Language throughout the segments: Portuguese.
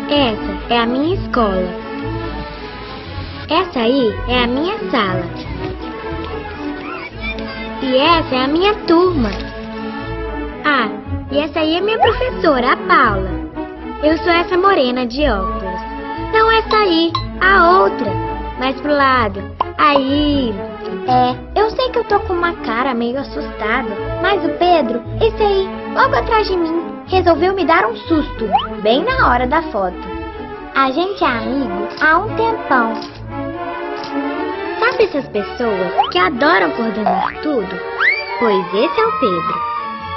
Essa é a minha escola. Essa aí é a minha sala. E essa é a minha turma. Ah, e essa aí é minha professora, a Paula. Eu sou essa morena de óculos. Não essa aí, a outra. Mais pro lado. Aí. Eu sei que eu tô com uma cara meio assustada, mas o Pedro, esse aí, logo atrás de mim, resolveu me dar um susto, bem na hora da foto. A gente é amigo há um tempão. Sabe essas pessoas que adoram coordenar tudo? Pois esse é o Pedro.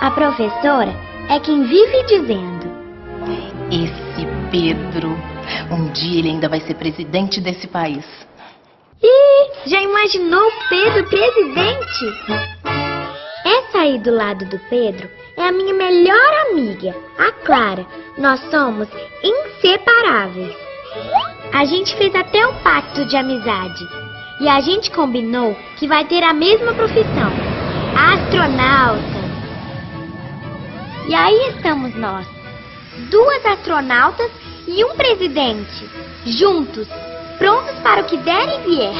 A professora é quem vive dizendo: esse Pedro, um dia ele ainda vai ser presidente desse país. Ih, já imaginou o Pedro presidente? Essa aí do lado do Pedro é a minha melhor amiga, a Clara. Nós somos inseparáveis. A gente fez até um pacto de amizade. E a gente combinou que vai ter a mesma profissão: astronauta. E aí estamos nós, 2 astronautas e um presidente, juntos, prontos para o que der e vier.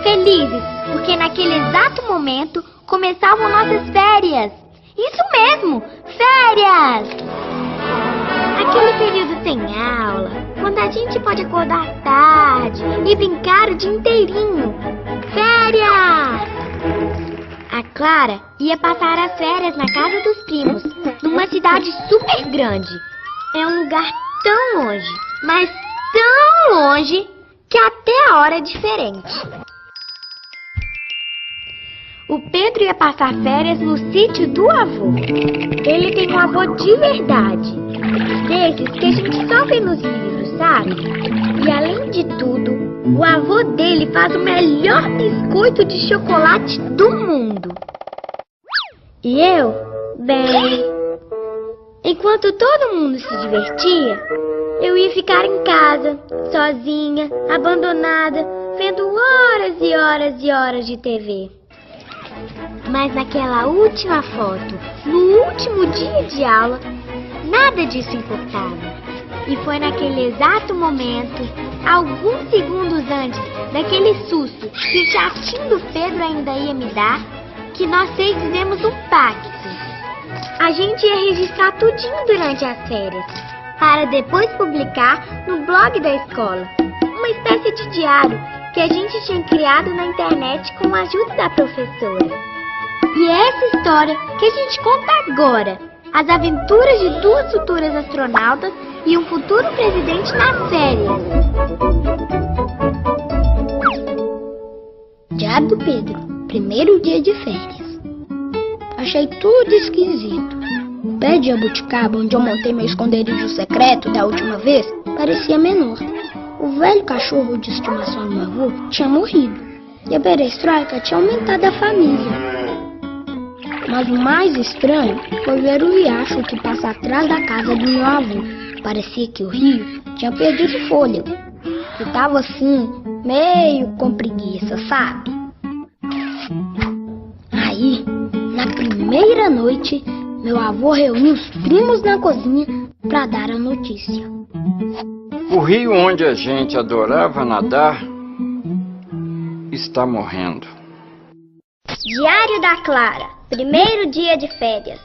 Felizes, porque naquele exato momento começavam nossas férias. Isso mesmo, férias! Aquele período sem aula, quando a gente pode acordar tarde e brincar o dia inteirinho. Férias! A Clara ia passar as férias na casa dos primos, numa cidade super grande. É um lugar tão longe, mas tão longe, que até a hora é diferente. O Pedro ia passar férias no sítio do avô. Ele tem um avô de verdade, desses que a gente só vê nos livros, sabe? E além de tudo, o avô dele faz o melhor biscoito de chocolate do mundo. E eu, bem, enquanto todo mundo se divertia, eu ia ficar em casa, sozinha, abandonada, vendo horas e horas e horas de TV. Mas naquela última foto, no último dia de aula, nada disso importava. E foi naquele exato momento, alguns segundos antes daquele susto que o chatinho do Pedro ainda ia me dar, que nós 6 fizemos um pacto. A gente ia registrar tudinho durante as férias, para depois publicar no blog da escola. Uma espécie de diário que a gente tinha criado na internet com a ajuda da professora. E é essa história que a gente conta agora. As aventuras de 2 futuras astronautas e um futuro presidente nas férias. Diário do Pedro, primeiro dia de férias. Achei tudo esquisito. O pé de jabuticaba, onde eu montei meu esconderijo secreto da última vez, parecia menor. O velho cachorro de estimação do meu avô tinha morrido. E a perestroika tinha aumentado a família. Mas o mais estranho foi ver o riacho que passa atrás da casa do meu avô. Parecia que o rio tinha perdido fôlego. Ficava assim, meio com preguiça, sabe? Aí, na primeira noite, meu avô reuniu os primos na cozinha para dar a notícia. O rio onde a gente adorava nadar está morrendo. Diário da Clara, primeiro dia de férias.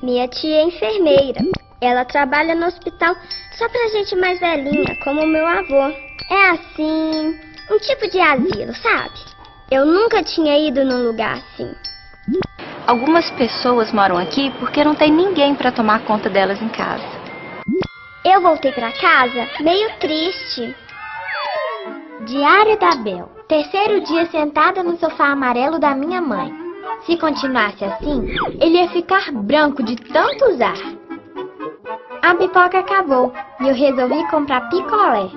Minha tia é enfermeira. Ela trabalha no hospital só pra gente mais velhinha, como o meu avô. É assim, um tipo de asilo, sabe? Eu nunca tinha ido num lugar assim. Algumas pessoas moram aqui porque não tem ninguém pra tomar conta delas em casa. Eu voltei pra casa meio triste. Diário da Bel. Terceiro dia sentada no sofá amarelo da minha mãe. Se continuasse assim, ele ia ficar branco de tanto usar. A pipoca acabou e eu resolvi comprar picolé.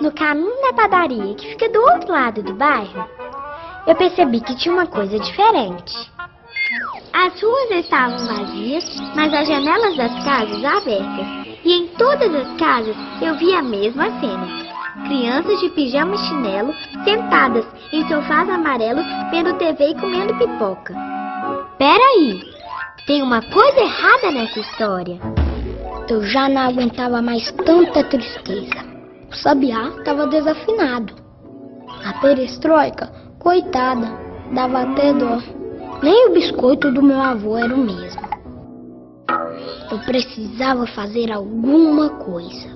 No caminho da padaria, que fica do outro lado do bairro, eu percebi que tinha uma coisa diferente. As ruas estavam vazias, mas as janelas das casas abertas. E em todas as casas eu via a mesma cena. Crianças de pijama e chinelo, sentadas em sofás amarelos, vendo TV e comendo pipoca. Peraí, tem uma coisa errada nessa história. Eu já não aguentava mais tanta tristeza. O sabiá estava desafinado. A perestroika, coitada, dava até dó. Nem o biscoito do meu avô era o mesmo. Eu precisava fazer alguma coisa.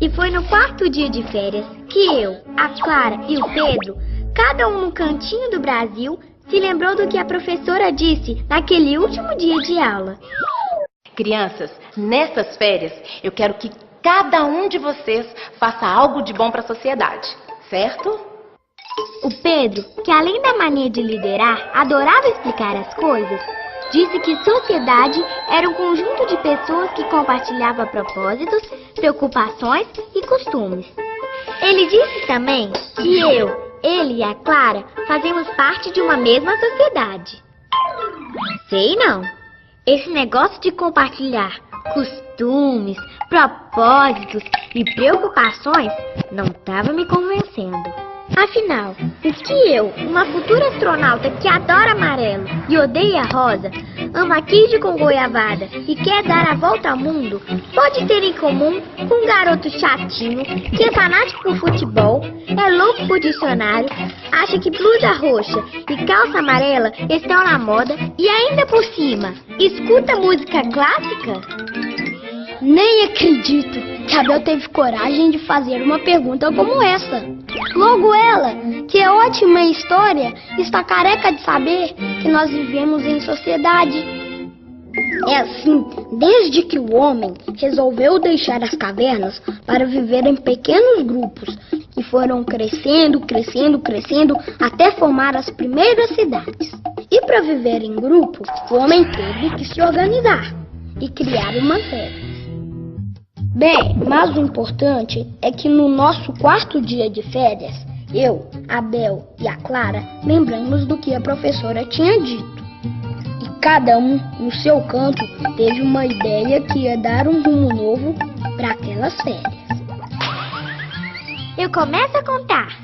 E foi no quarto dia de férias que eu, a Clara e o Pedro, cada um num cantinho do Brasil, se lembrou do que a professora disse naquele último dia de aula. Crianças, nessas férias, eu quero que cada um de vocês faça algo de bom para a sociedade, certo? O Pedro, que além da mania de liderar, adorava explicar as coisas, disse que sociedade era um conjunto de pessoas que compartilhava propósitos, preocupações e costumes. Ele disse também que ele e a Clara fazemos parte de uma mesma sociedade. Sei não. Esse negócio de compartilhar costumes, propósitos e preocupações não estava me convencendo. Afinal, o que eu, uma futura astronauta que adora amarelo e odeia rosa, ama queijo com goiabada e quer dar a volta ao mundo, pode ter em comum com um garoto chatinho que é fanático por futebol, é louco por dicionário, acha que blusa roxa e calça amarela estão na moda e ainda por cima, escuta música clássica? Nem acredito que a Bel teve coragem de fazer uma pergunta como essa. Logo ela, que é ótima em história, está careca de saber que nós vivemos em sociedade. É assim, desde que o homem resolveu deixar as cavernas para viver em pequenos grupos, que foram crescendo, até formar as primeiras cidades. E para viver em grupo, o homem teve que se organizar e criar uma terra. Bem, mas o importante é que no nosso quarto dia de férias, eu, a Bel e a Clara lembramos do que a professora tinha dito. E cada um, no seu canto, teve uma ideia que ia dar um rumo novo para aquelas férias. Eu começo a contar.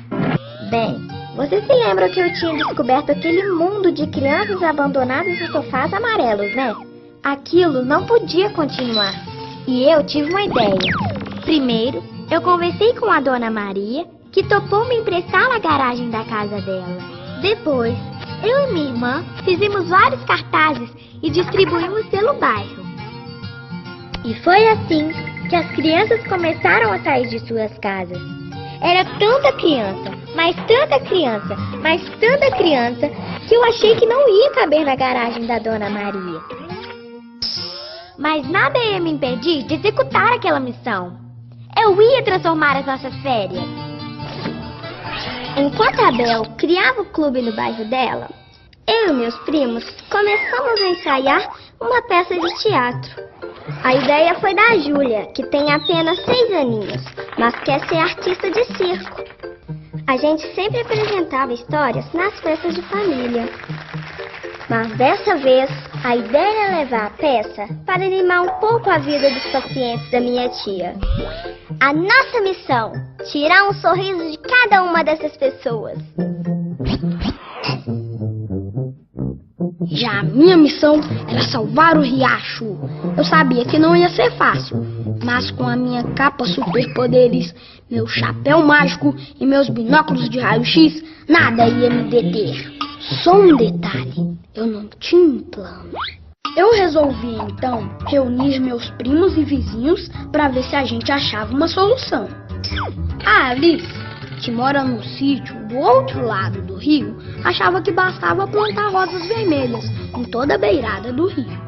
Bem, você se lembra que eu tinha descoberto aquele mundo de crianças abandonadas em sofás amarelos, né? Aquilo não podia continuar. E eu tive uma ideia. Primeiro, eu conversei com a Dona Maria, que topou me emprestar na garagem da casa dela. Depois, eu e minha irmã fizemos vários cartazes e distribuímos pelo bairro. E foi assim que as crianças começaram a sair de suas casas. Era tanta criança, mas tanta criança, mas tanta criança, que eu achei que não ia caber na garagem da Dona Maria. Mas nada ia me impedir de executar aquela missão. Eu ia transformar as nossas férias. Enquanto a Bel criava o clube no bairro dela, eu e meus primos começamos a ensaiar uma peça de teatro. A ideia foi da Júlia, que tem apenas 6 aninhos, mas quer ser artista de circo. A gente sempre apresentava histórias nas festas de família. Mas dessa vez, a ideia era levar a peça para animar um pouco a vida dos pacientes da minha tia. A nossa missão, tirar um sorriso de cada uma dessas pessoas. Já a minha missão era salvar o riacho. Eu sabia que não ia ser fácil, mas com a minha capa superpoderes, meu chapéu mágico e meus binóculos de raio-x, nada ia me deter. Só um detalhe, eu não tinha um plano. Eu resolvi, então, reunir meus primos e vizinhos para ver se a gente achava uma solução. A Alice, que mora no sítio do outro lado do rio, achava que bastava plantar rosas vermelhas em toda a beirada do rio.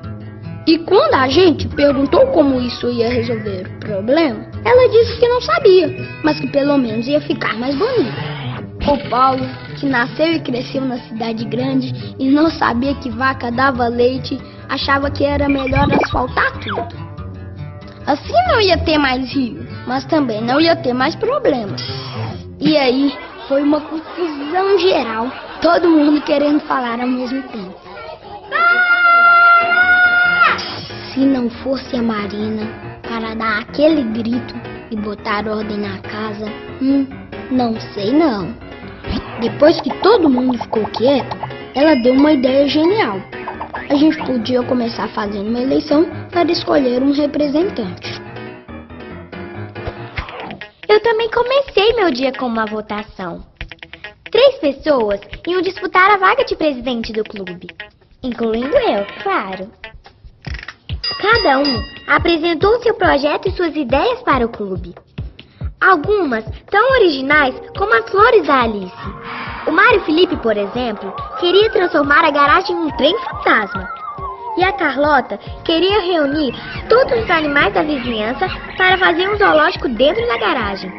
E quando a gente perguntou como isso ia resolver o problema, ela disse que não sabia, mas que pelo menos ia ficar mais bonito. O Paulo, que nasceu e cresceu na cidade grande e não sabia que vaca dava leite, achava que era melhor asfaltar tudo. Assim não ia ter mais rio, mas também não ia ter mais problemas. E aí foi uma confusão geral, todo mundo querendo falar ao mesmo tempo. Se não fosse a Marina para dar aquele grito e botar ordem na casa, não sei não. Depois que todo mundo ficou quieto, ela deu uma ideia genial. A gente podia começar fazendo uma eleição para escolher um representante. Eu também comecei meu dia com uma votação. 3 pessoas iam disputar a vaga de presidente do clube, incluindo eu, claro. Cada um apresentou seu projeto e suas ideias para o clube. Algumas tão originais como as flores da Alice. O Mário Felipe, por exemplo, queria transformar a garagem em um trem fantasma. E a Carlota queria reunir todos os animais da vizinhança para fazer um zoológico dentro da garagem.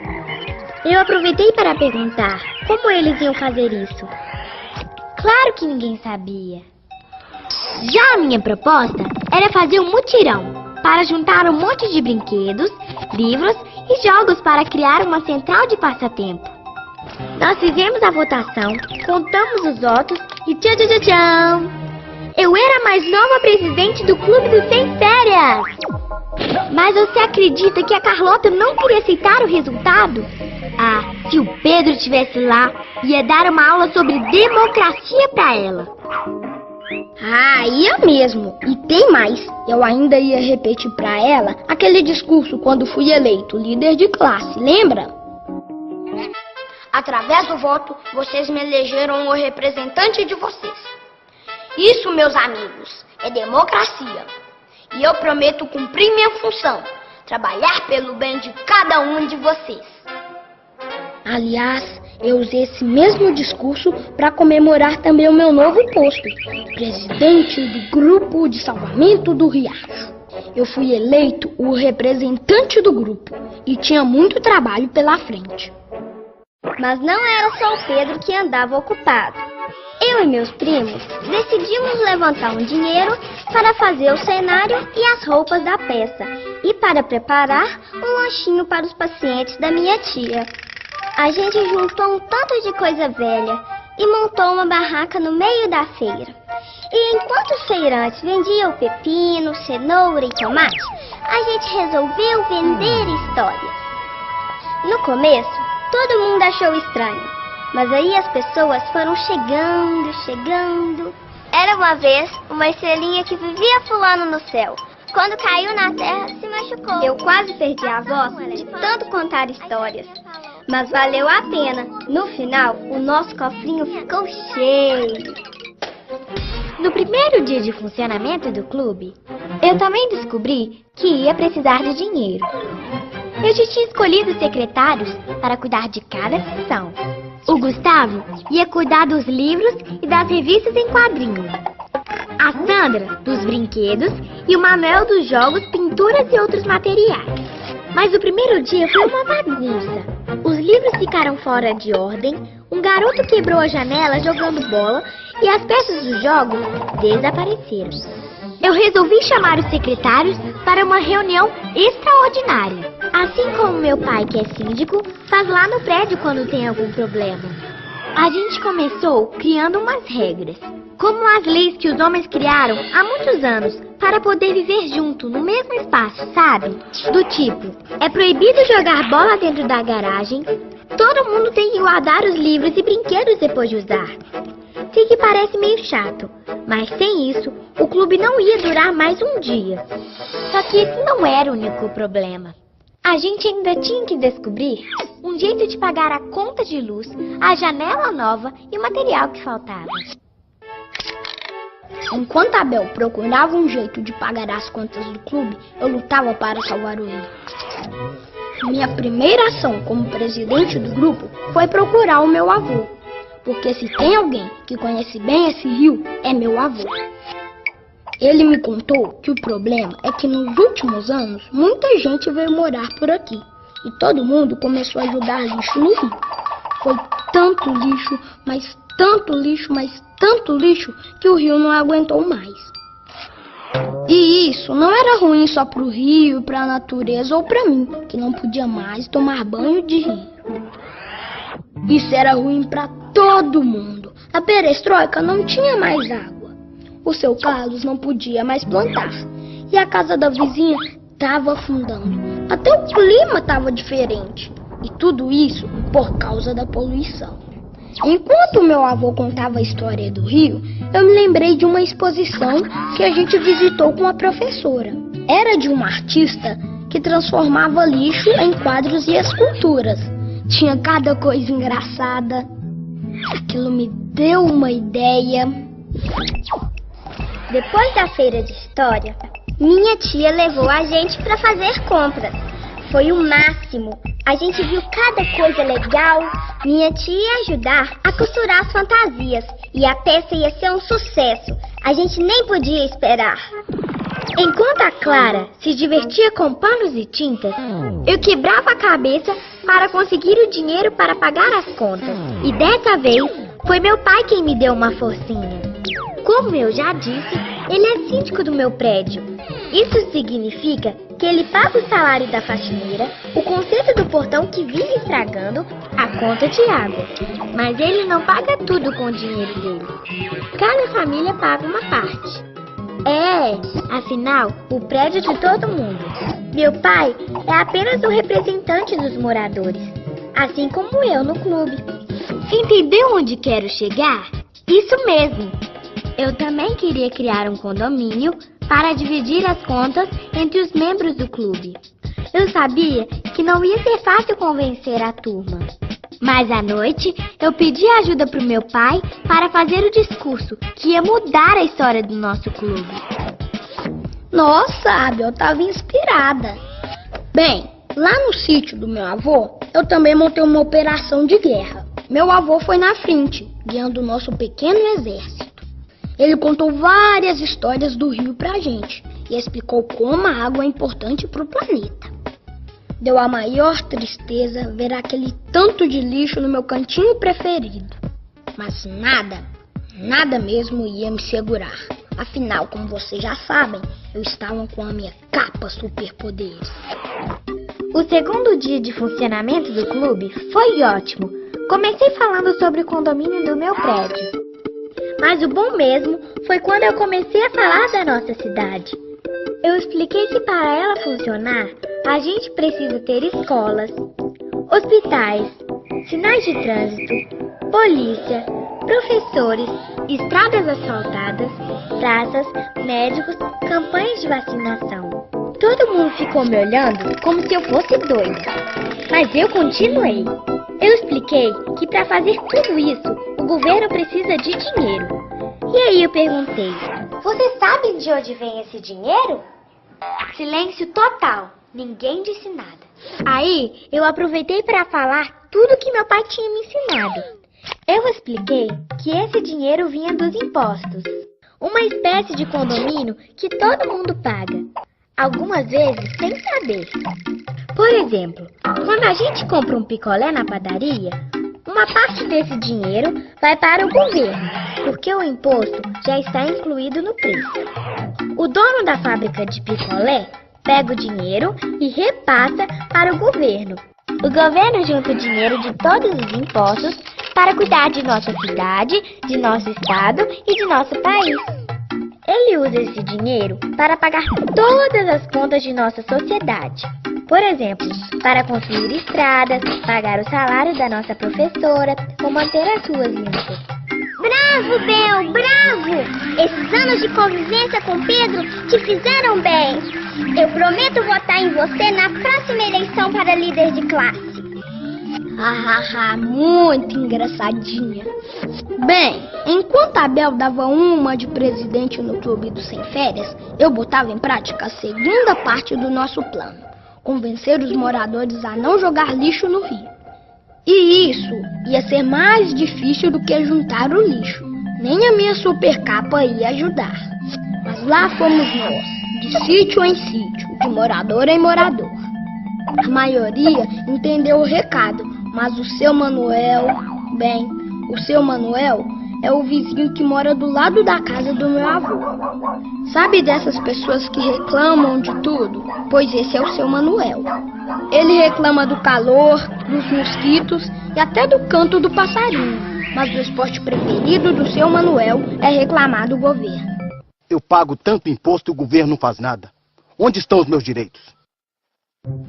Eu aproveitei para perguntar como eles iam fazer isso. Claro que ninguém sabia. Já a minha proposta era fazer um mutirão para juntar um monte de brinquedos, livros e jogos para criar uma central de passatempo. Nós fizemos a votação, contamos os votos e tchau! Eu era a mais nova presidente do Clube dos Sem Férias! Mas você acredita que a Carlota não queria aceitar o resultado? Ah, se o Pedro estivesse lá, ia dar uma aula sobre democracia para ela. Ah, ia mesmo. E tem mais. Eu ainda ia repetir pra ela aquele discurso quando fui eleito líder de classe, lembra? Através do voto, vocês me elegeram o representante de vocês. Isso, meus amigos, é democracia. E eu prometo cumprir minha função, trabalhar pelo bem de cada um de vocês. Aliás, eu usei esse mesmo discurso para comemorar também o meu novo posto, presidente do Grupo de Salvamento do Riacho. Eu fui eleito o representante do grupo e tinha muito trabalho pela frente. Mas não era só o Pedro que andava ocupado. Eu e meus primos decidimos levantar um dinheiro para fazer o cenário e as roupas da peça e para preparar um lanchinho para os pacientes da minha tia. A gente juntou um tanto de coisa velha e montou uma barraca no meio da feira. E enquanto os feirantes vendiam pepino, cenoura e tomate, a gente resolveu vender histórias. No começo, todo mundo achou estranho, mas aí as pessoas foram chegando. Era uma vez uma estrelinha que vivia pulando no céu. Quando caiu na terra, se machucou. Eu quase perdi a voz de tanto contar histórias. Mas valeu a pena. No final, o nosso cofrinho ficou cheio. No primeiro dia de funcionamento do clube, eu também descobri que ia precisar de dinheiro. Eu já tinha escolhido os secretários para cuidar de cada seção. O Gustavo ia cuidar dos livros e das revistas em quadrinhos. A Sandra, dos brinquedos, e o Manuel dos jogos, pinturas e outros materiais. Mas o primeiro dia foi uma bagunça. Os livros ficaram fora de ordem, um garoto quebrou a janela jogando bola e as peças dos jogos desapareceram. Eu resolvi chamar os secretários para uma reunião extraordinária. Assim como meu pai, que é síndico, faz lá no prédio quando tem algum problema. A gente começou criando umas regras, como as leis que os homens criaram há muitos anos para poder viver junto no mesmo espaço, sabe? Do tipo, é proibido jogar bola dentro da garagem, todo mundo tem que guardar os livros e brinquedos depois de usar. Sei que parece meio chato, mas sem isso, o clube não ia durar mais um dia. Só que esse não era o único problema. A gente ainda tinha que descobrir um jeito de pagar a conta de luz, a janela nova e o material que faltava. Enquanto a Bel procurava um jeito de pagar as contas do clube, eu lutava para salvar o rio. Minha primeira ação como presidente do grupo foi procurar o meu avô. Porque se tem alguém que conhece bem esse rio, é meu avô. Ele me contou que o problema é que nos últimos anos, muita gente veio morar por aqui. E todo mundo começou a jogar lixo no rio. Foi tanto lixo, mas tanto lixo, que o rio não aguentou mais. E isso não era ruim só pro rio, pra natureza ou pra mim, que não podia mais tomar banho de rio. Isso era ruim pra todo mundo. A perestroika não tinha mais água. O seu Carlos não podia mais plantar. e a casa da vizinha estava afundando. Até o clima estava diferente. E tudo isso por causa da poluição. Enquanto meu avô contava a história do rio, eu me lembrei de uma exposição que a gente visitou com a professora. Era de uma artista que transformava lixo em quadros e esculturas. Tinha cada coisa engraçada. Aquilo me deu uma ideia. Depois da feira de história, minha tia levou a gente para fazer compras. Foi o máximo. A gente viu cada coisa legal. Minha tia ia ajudar a costurar as fantasias. E a peça ia ser um sucesso. A gente nem podia esperar. Enquanto a Clara se divertia com panos e tintas, eu quebrava a cabeça para conseguir o dinheiro para pagar as contas. E dessa vez, foi meu pai quem me deu uma forcinha. Como eu já disse, ele é síndico do meu prédio. Isso significa que ele paga o salário da faxineira, o conserto do portão que vive estragando, a conta de água. Mas ele não paga tudo com o dinheiro dele. Cada família paga uma parte. Afinal, o prédio é de todo mundo. Meu pai é apenas o representante dos moradores, assim como eu no clube. Entendeu onde quero chegar? Isso mesmo. Eu também queria criar um condomínio para dividir as contas entre os membros do clube. Eu sabia que não ia ser fácil convencer a turma. Mas à noite, eu pedi ajuda para o meu pai para fazer o discurso que ia mudar a história do nosso clube. Nossa, Abel, eu estava inspirada. Bem, lá no sítio do meu avô, eu também montei uma operação de guerra. Meu avô foi na frente, guiando o nosso pequeno exército. Ele contou várias histórias do rio pra gente e explicou como a água é importante pro planeta. Deu a maior tristeza ver aquele tanto de lixo no meu cantinho preferido. Mas nada mesmo ia me segurar. Afinal, como vocês já sabem, eu estava com a minha capa superpoderes. O segundo dia de funcionamento do clube foi ótimo. Comecei falando sobre o condomínio do meu prédio. Mas o bom mesmo foi quando eu comecei a falar da nossa cidade. Eu expliquei que para ela funcionar, a gente precisa ter escolas, hospitais, sinais de trânsito, polícia, professores, estradas asfaltadas, praças, médicos, campanhas de vacinação. Todo mundo ficou me olhando como se eu fosse doida. Mas eu continuei. Eu expliquei que para fazer tudo isso, o governo precisa de dinheiro. E aí eu perguntei: "Você sabe de onde vem esse dinheiro?" Silêncio total. Ninguém disse nada. Aí eu aproveitei para falar tudo que meu pai tinha me ensinado. Eu expliquei que esse dinheiro vinha dos impostos. Uma espécie de condomínio que todo mundo paga. Algumas vezes sem saber. Por exemplo, quando a gente compra um picolé na padaria, uma parte desse dinheiro vai para o governo, porque o imposto já está incluído no preço. O dono da fábrica de picolé pega o dinheiro e repassa para o governo. O governo junta o dinheiro de todos os impostos para cuidar de nossa cidade, de nosso estado e de nosso país. Ele usa esse dinheiro para pagar todas as contas de nossa sociedade. Por exemplo, para construir estradas, pagar o salário da nossa professora ou manter as ruas limpas. Bravo, Bel, bravo! Esses anos de convivência com Pedro te fizeram bem. Eu prometo votar em você na próxima eleição para líder de classe. Muito engraçadinha. Bem, enquanto a Bel dava uma de presidente no clube do Sem Férias, eu botava em prática a segunda parte do nosso plano: convencer os moradores a não jogar lixo no rio. E isso ia ser mais difícil do que juntar o lixo. Nem a minha super capa ia ajudar. Mas lá fomos nós, de sítio em sítio, de morador em morador. A maioria entendeu o recado, mas o seu Manuel, o seu Manuel é o vizinho que mora do lado da casa do meu avô. Sabe dessas pessoas que reclamam de tudo? Pois esse é o seu Manuel. Ele reclama do calor, dos mosquitos e até do canto do passarinho. Mas o esporte preferido do seu Manuel é reclamar do governo. Eu pago tanto imposto e o governo não faz nada. Onde estão os meus direitos?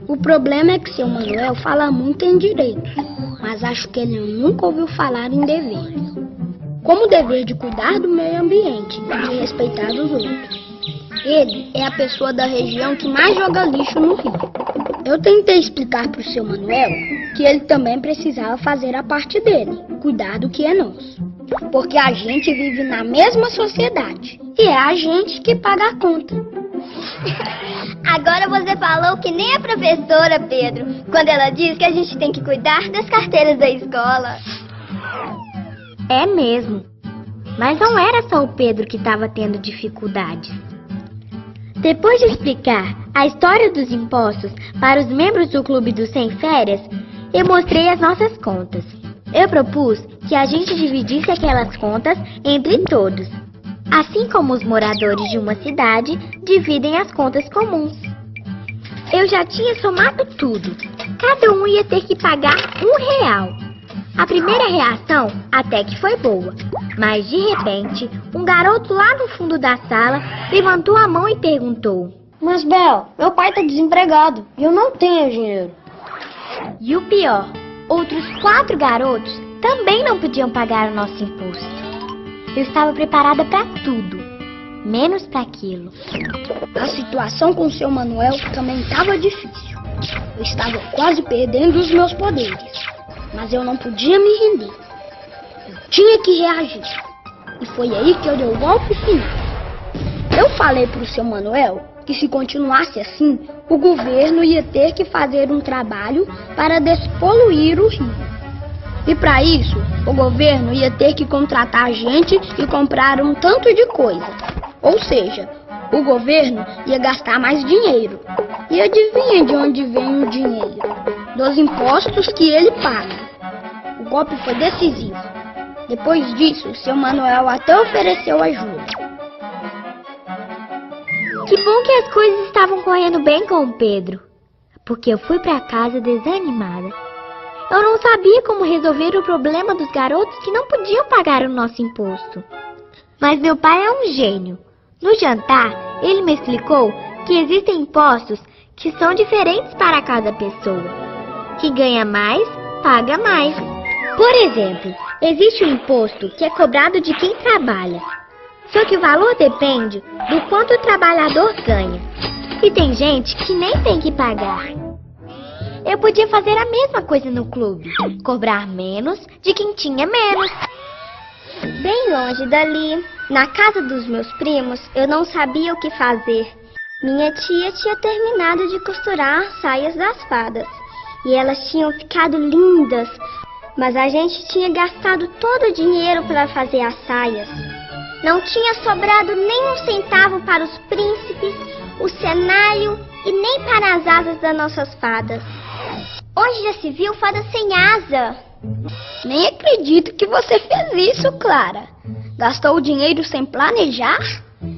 O problema é que seu Manuel fala muito em direitos, mas acho que ele nunca ouviu falar em deveres. Como o dever de cuidar do meio ambiente e de respeitar os outros. Ele é a pessoa da região que mais joga lixo no rio. Eu tentei explicar para o seu Manuel que ele também precisava fazer a parte dele, cuidar do que é nosso. Porque a gente vive na mesma sociedade e é a gente que paga a conta. Agora você falou que nem a professora, Pedro, quando ela diz que a gente tem que cuidar das carteiras da escola. É mesmo. Mas não era só o Pedro que estava tendo dificuldades. Depois de explicar a história dos impostos para os membros do Clube dos Sem Férias, eu mostrei as nossas contas. Eu propus que a gente dividisse aquelas contas entre todos, assim como os moradores de uma cidade dividem as contas comuns. Eu já tinha somado tudo. Cada um ia ter que pagar R$1. A primeira reação até que foi boa, mas de repente, um garoto lá no fundo da sala levantou a mão e perguntou: Mas Bel, meu pai está desempregado e eu não tenho dinheiro. E o pior, outros 4 garotos também não podiam pagar o nosso imposto. Eu estava preparada para tudo, menos para aquilo. A situação com o seu Manuel também estava difícil. Eu estava quase perdendo os meus poderes. Mas eu não podia me render. Eu tinha que reagir. E foi aí que eu dei o golpe final. Eu falei para o seu Manuel que se continuasse assim, o governo ia ter que fazer um trabalho para despoluir o rio. E para isso, o governo ia ter que contratar gente e comprar um tanto de coisa. Ou seja, o governo ia gastar mais dinheiro. E adivinha de onde vem o dinheiro? Dos impostos que ele paga. O golpe foi decisivo. Depois disso, seu Manuel até ofereceu ajuda. Que bom que as coisas estavam correndo bem com o Pedro, porque eu fui para casa desanimada. Eu não sabia como resolver o problema dos garotos que não podiam pagar o nosso imposto. Mas meu pai é um gênio. No jantar, ele me explicou que existem impostos que são diferentes para cada pessoa. Que ganha mais, paga mais. Por exemplo, existe o imposto que é cobrado de quem trabalha. Só que o valor depende do quanto o trabalhador ganha. E tem gente que nem tem que pagar. Eu podia fazer a mesma coisa no clube, cobrar menos de quem tinha menos. Bem longe dali, na casa dos meus primos, eu não sabia o que fazer. Minha tia tinha terminado de costurar as saias das fadas. E elas tinham ficado lindas, mas a gente tinha gastado todo o dinheiro para fazer as saias. Não tinha sobrado nem um centavo para os príncipes, o cenário e nem para as asas das nossas fadas. Onde já se viu fada sem asa? Nem acredito que você fez isso, Clara. Gastou o dinheiro sem planejar?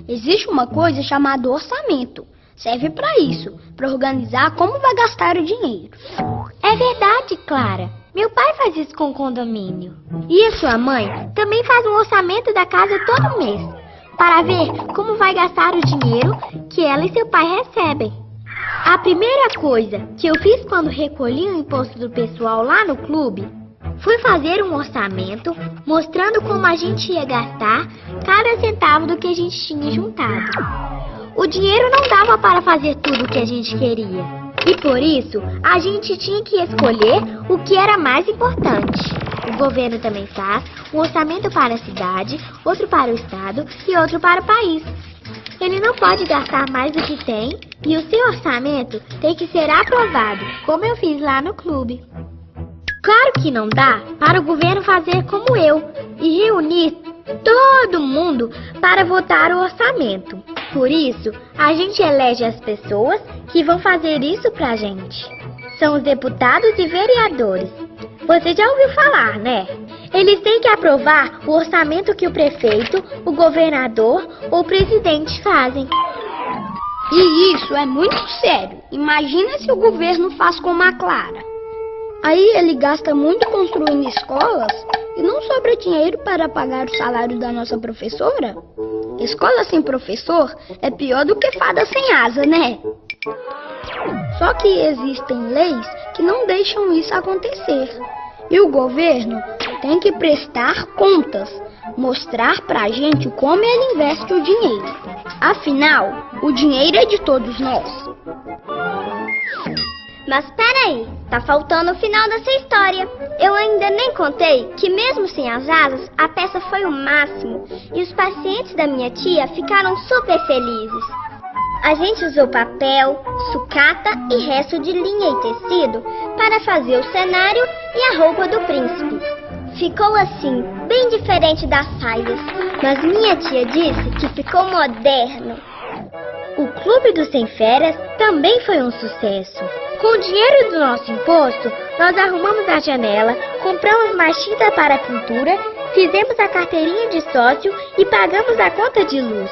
Existe uma coisa chamada orçamento. Serve para isso, para organizar como vai gastar o dinheiro. É verdade, Clara. Meu pai faz isso com o condomínio. E a sua mãe também faz um orçamento da casa todo mês, para ver como vai gastar o dinheiro que ela e seu pai recebem. A primeira coisa que eu fiz quando recolhi o imposto do pessoal lá no clube foi fazer um orçamento mostrando como a gente ia gastar cada centavo do que a gente tinha juntado. O dinheiro não dava para fazer tudo o que a gente queria. E por isso, a gente tinha que escolher o que era mais importante. O governo também faz um orçamento para a cidade, outro para o estado e outro para o país. Ele não pode gastar mais do que tem e o seu orçamento tem que ser aprovado, como eu fiz lá no clube. Claro que não dá para o governo fazer como eu e reunir todo mundo para votar o orçamento. Por isso, a gente elege as pessoas que vão fazer isso pra gente. São os deputados e vereadores. Você já ouviu falar, né? Eles têm que aprovar o orçamento que o prefeito, o governador ou o presidente fazem. E isso é muito sério. Imagina se o governo faz como a Clara. Aí ele gasta muito construindo escolas e não sobra dinheiro para pagar o salário da nossa professora? Escola sem professor é pior do que fada sem asa, né? Só que existem leis que não deixam isso acontecer. E o governo tem que prestar contas, mostrar pra gente como ele investe o dinheiro. Afinal, o dinheiro é de todos nós. Mas peraí, tá faltando o final dessa história. Eu ainda nem contei que mesmo sem as asas, a peça foi o máximo e os pacientes da minha tia ficaram super felizes. A gente usou papel, sucata e resto de linha e tecido para fazer o cenário e a roupa do príncipe. Ficou assim, bem diferente das saias, mas minha tia disse que ficou moderno. O Clube dos Sem Férias também foi um sucesso. Com o dinheiro do nosso imposto, nós arrumamos a janela, compramos mais tinta para a pintura, fizemos a carteirinha de sócio e pagamos a conta de luz.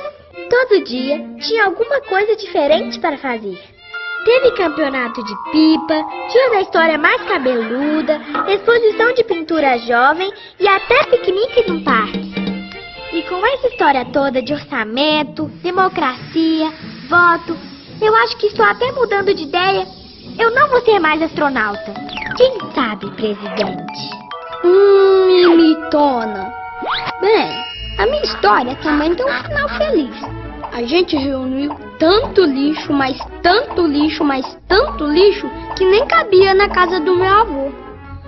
Todo dia tinha alguma coisa diferente para fazer. Teve campeonato de pipa, dia da história mais cabeluda, exposição de pintura jovem e até piquenique no parque. E com essa história toda de orçamento, democracia, voto, eu acho que estou até mudando de ideia. Eu não vou ser mais astronauta. Quem sabe, presidente? Mitona. Bem, a minha história também tem um final feliz. A gente reuniu tanto lixo, mas tanto lixo, mas tanto lixo, que nem cabia na casa do meu avô.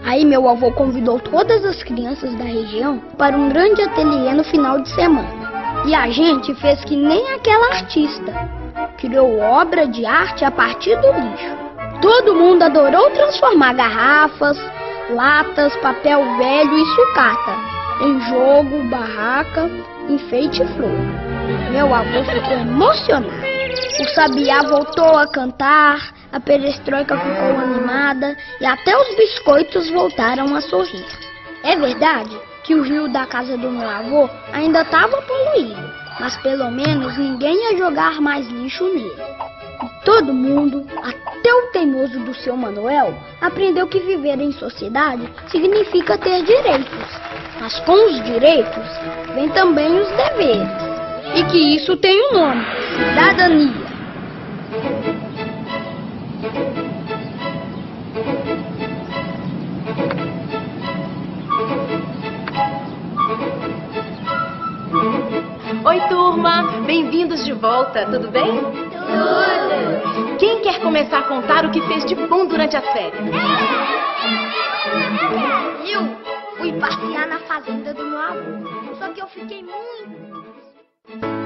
Aí meu avô convidou todas as crianças da região para um grande ateliê no final de semana. E a gente fez que nem aquela artista. Criou obra de arte a partir do lixo. Todo mundo adorou transformar garrafas, latas, papel velho e sucata em jogo, barraca, enfeite e flor. Meu avô ficou emocionado. O sabiá voltou a cantar, a perestroika ficou animada e até os biscoitos voltaram a sorrir. É verdade que o rio da casa do meu avô ainda estava poluído, mas pelo menos ninguém ia jogar mais lixo nele. E todo mundo, até o teimoso do seu Manuel, aprendeu que viver em sociedade significa ter direitos. Mas com os direitos vem também os deveres. E que isso tem um nome: cidadania. Oi, turma! Bem-vindos de volta, tudo bem? Tudo! Quem quer começar a contar o que fez de bom durante as férias? Eu fui passear na fazenda do meu avô, só que eu fiquei muito...